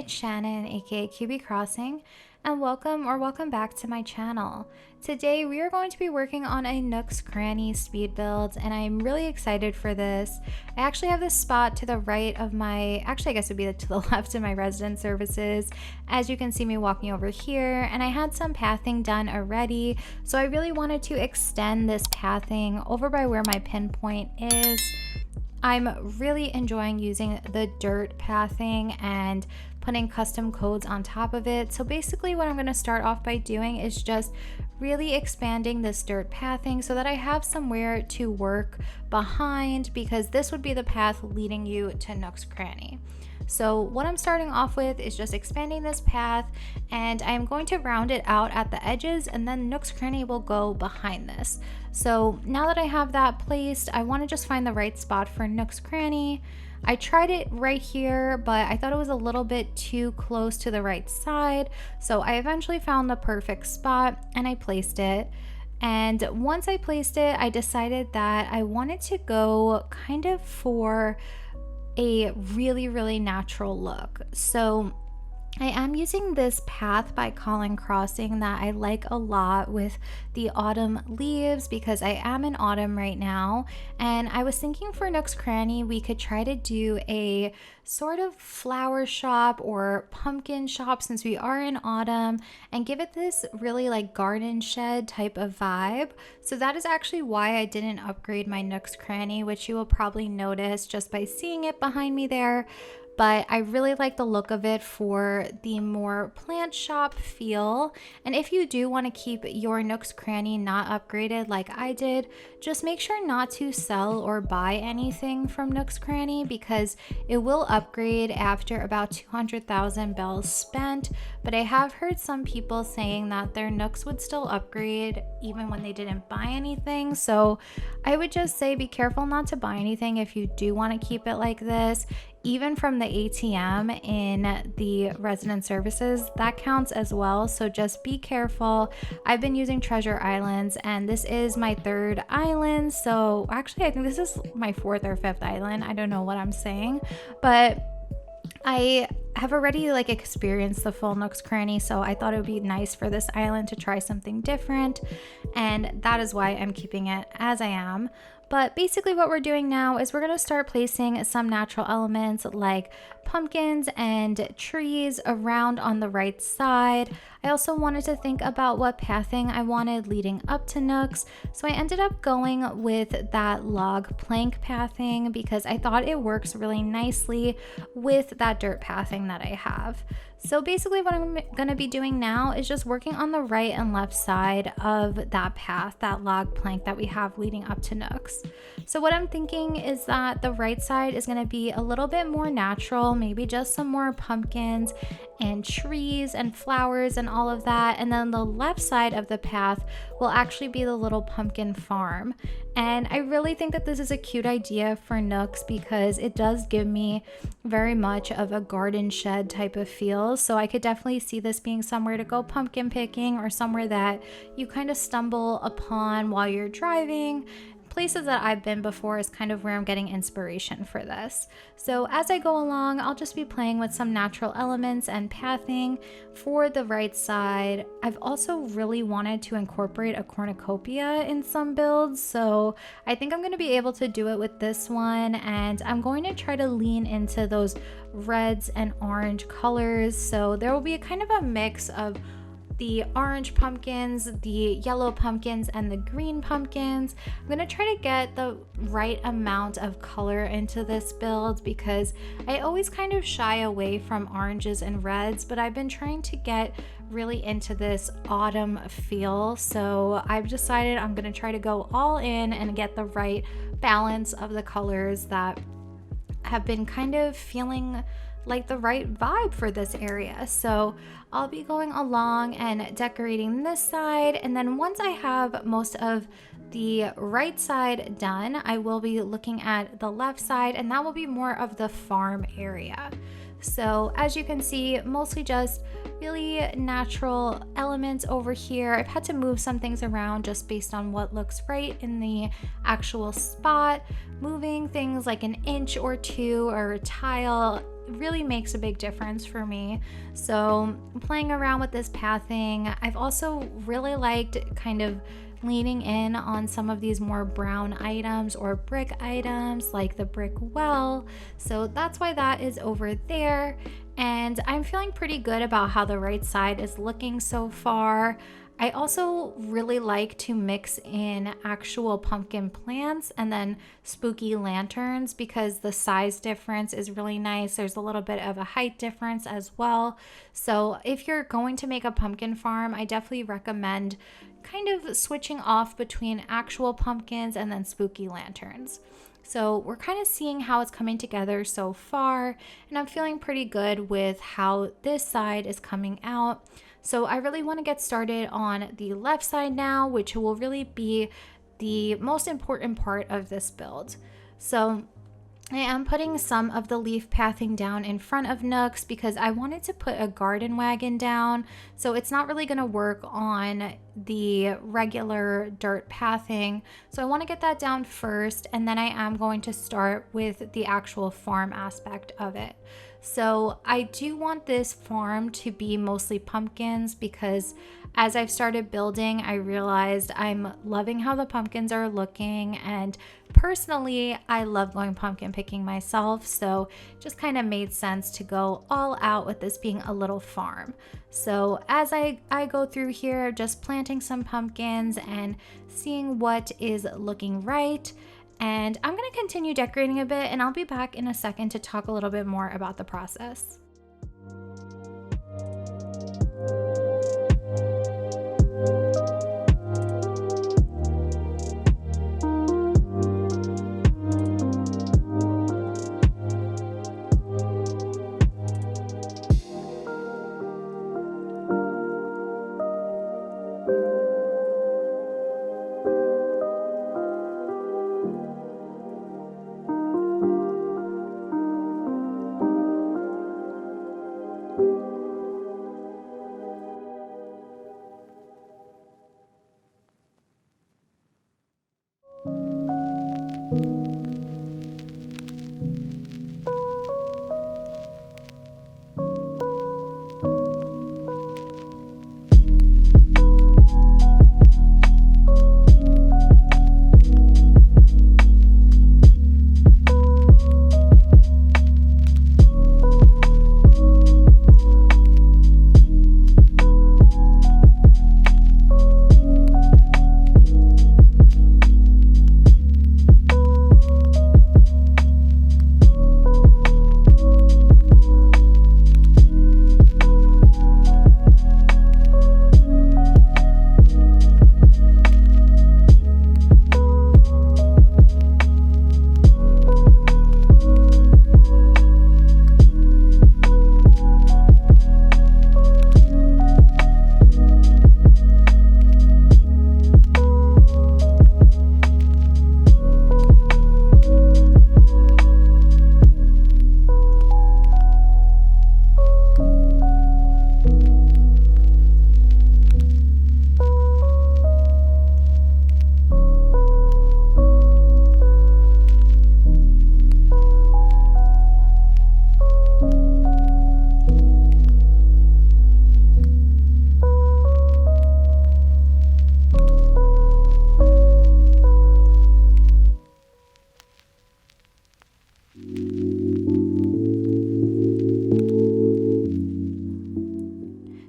it's Shannon, aka Crossing, and welcome back to my channel. Today we are going to be working on a Nooks Cranny speed build, and I'm really excited for this. I actually have this spot to the right of my, actually I guess it would be to the left of my resident services, as you can see me walking over here, and I had some pathing done already, so I really wanted to extend this pathing over by where my pinpoint is. I'm really enjoying using the dirt pathing and putting custom codes on top of it. So basically what I'm going to start off by doing is just really expanding this dirt pathing so that I have somewhere to work behind, because this would be the path leading you to Nooks Cranny. So what I'm starting off with is just expanding this path, and I'm going to round it out at the edges, and then Nooks Cranny will go behind this. So now that I have that placed, I want to just find the right spot for Nooks Cranny. I tried it right here, but I thought it was a little bit too close to the right side. So I eventually found the perfect spot and I placed it. And once I placed it, I decided that I wanted to go kind of for a really natural look. So I am using this path by Colin.Crossing that I like a lot with the autumn leaves, because I am in autumn right now, and I was thinking for Nooks Cranny we could try to do a sort of flower shop or pumpkin shop since we are in autumn, and give it this really like garden shed type of vibe. So that is actually why I didn't upgrade my Nooks Cranny, which you will probably notice just by seeing it behind me there. But I really like the look of it for the more plant shop feel. And if you do want to keep your Nooks Cranny not upgraded like I did, just make sure not to sell or buy anything from Nooks Cranny, because it will upgrade after about 200,000 bells spent. But I have heard some people saying that their Nooks would still upgrade even when they didn't buy anything. So I would just say be careful not to buy anything if you do want to keep it like this. Even from the ATM in the resident services, that counts as well. So just be careful. I've been using Treasure Islands, and this is my third island. So actually, I think this is my fourth or fifth island. I don't know what I'm saying, but I have already experienced the full Nooks Cranny, so I thought it would be nice for this island to try something different, and that is why I'm keeping it as I am. But basically what we're doing now is we're going to start placing some natural elements like pumpkins and trees around on the right side. I also wanted to think about what pathing I wanted leading up to Nooks, so I ended up going with that log plank pathing because I thought it works really nicely with that dirt pathing that I have. So basically what I'm going to be doing now is just working on the right and left side of that path, that log plank that we have leading up to Nooks. So what I'm thinking is that the right side is going to be a little bit more natural, maybe just some more pumpkins and trees and flowers and all of that. And then the left side of the path will actually be the little pumpkin farm. And I really think that this is a cute idea for Nooks because it does give me very much of a garden shed type of feel. So I could definitely see this being somewhere to go pumpkin picking, or somewhere that you kind of stumble upon while you're driving. Places that I've been before is kind of where I'm getting inspiration for this. So as I go along, I'll just be playing with some natural elements and pathing for the right side. I've also really wanted to incorporate a cornucopia in some builds, so I think I'm going to be able to do it with this one, and I'm going to try to lean into those reds and orange colors. So there will be a kind of a mix of the orange pumpkins, the yellow pumpkins, and the green pumpkins. I'm going to try to get the right amount of color into this build because I always kind of shy away from oranges and reds, but I've been trying to get really into this autumn feel. So I've decided I'm going to try to go all in and get the right balance of the colors that have been kind of feeling like the right vibe for this area. So I'll be going along and decorating this side, and then once I have most of the right side done, I will be looking at the left side, and that will be more of the farm area. So as you can see, mostly just really natural elements over here. I've had to move some things around just based on what looks right in the actual spot. Moving things like an inch or two or a tile really makes a big difference for me. So playing around with this pathing, I've also really liked kind of leaning in on some of these more brown items or brick items like the brick well. So that's why that is over there. And I'm feeling pretty good about how the right side is looking so far. I also really like to mix in actual pumpkin plants and then spooky lanterns because the size difference is really nice. There's a little bit of a height difference as well. So if you're going to make a pumpkin farm, I definitely recommend kind of switching off between actual pumpkins and then spooky lanterns. So we're kind of seeing how it's coming together so far, and I'm feeling pretty good with how this side is coming out. So I really want to get started on the left side now, which will really be the most important part of this build. So I am putting some of the leaf pathing down in front of Nooks because I wanted to put a garden wagon down. So it's not really going to work on the regular dirt pathing. So I want to get that down first, and then I am going to start with the actual farm aspect of it. So I do want this farm to be mostly pumpkins because as I've started building, I realized I'm loving how the pumpkins are looking, and personally, I love going pumpkin picking myself, so it just kind of made sense to go all out with this being a little farm. So as I go through here, just planting some pumpkins and seeing what is looking right. And I'm going to continue decorating a bit, and I'll be back in a second to talk a little bit more about the process.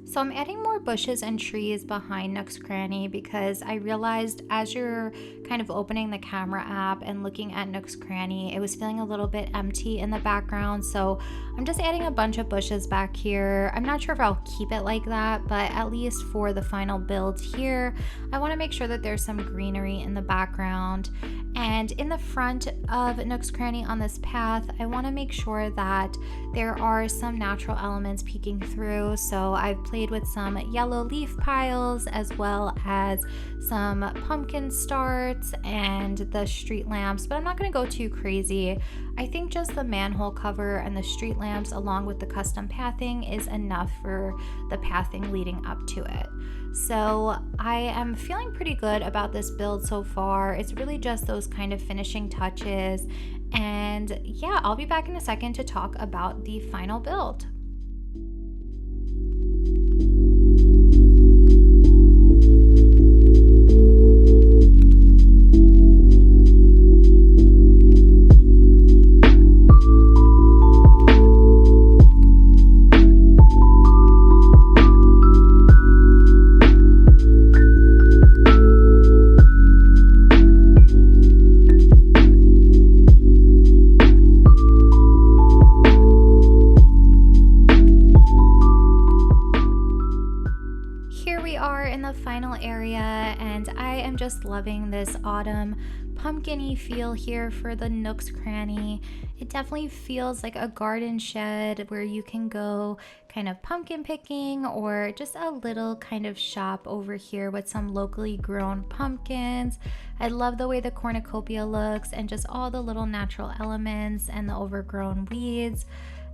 So I'm adding more bushes and trees behind Nooks Cranny because I realized as you're kind of opening the camera app and looking at Nooks Cranny, it was feeling a little bit empty in the background. So I'm just adding a bunch of bushes back here. I'm not sure if I'll keep it like that, but at least for the final build here, I want to make sure that there's some greenery in the background. And in the front of Nooks Cranny on this path, I want to make sure that there are some natural elements peeking through. So I've played with some yellow leaf piles as well as some pumpkin starts and the street lamps, but I'm not going to go too crazy. I think just the manhole cover and the street lamps along with the custom pathing is enough for the pathing leading up to it. So I am feeling pretty good about this build so far. It's really just those kind of finishing touches And yeah, I'll be back in a second to talk about the final build. Here we are in the final area, and I am just loving this autumn pumpkin-y feel here for the Nooks Cranny. It definitely feels like a garden shed where you can go kind of pumpkin picking, or just a little kind of shop over here with some locally grown pumpkins. I love the way the cornucopia looks and just all the little natural elements and the overgrown weeds.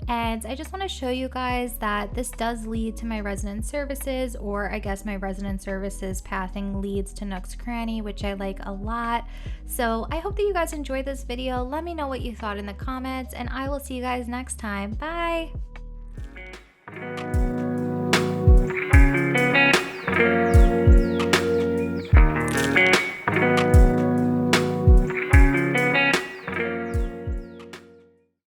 And I just want to show you guys that this does lead to my resident services, or I guess my resident services pathing leads to Nooks Cranny, which I like a lot. So I hope that you guys enjoyed this video. Let me know what you thought in the comments, and I will see you guys next time. Bye!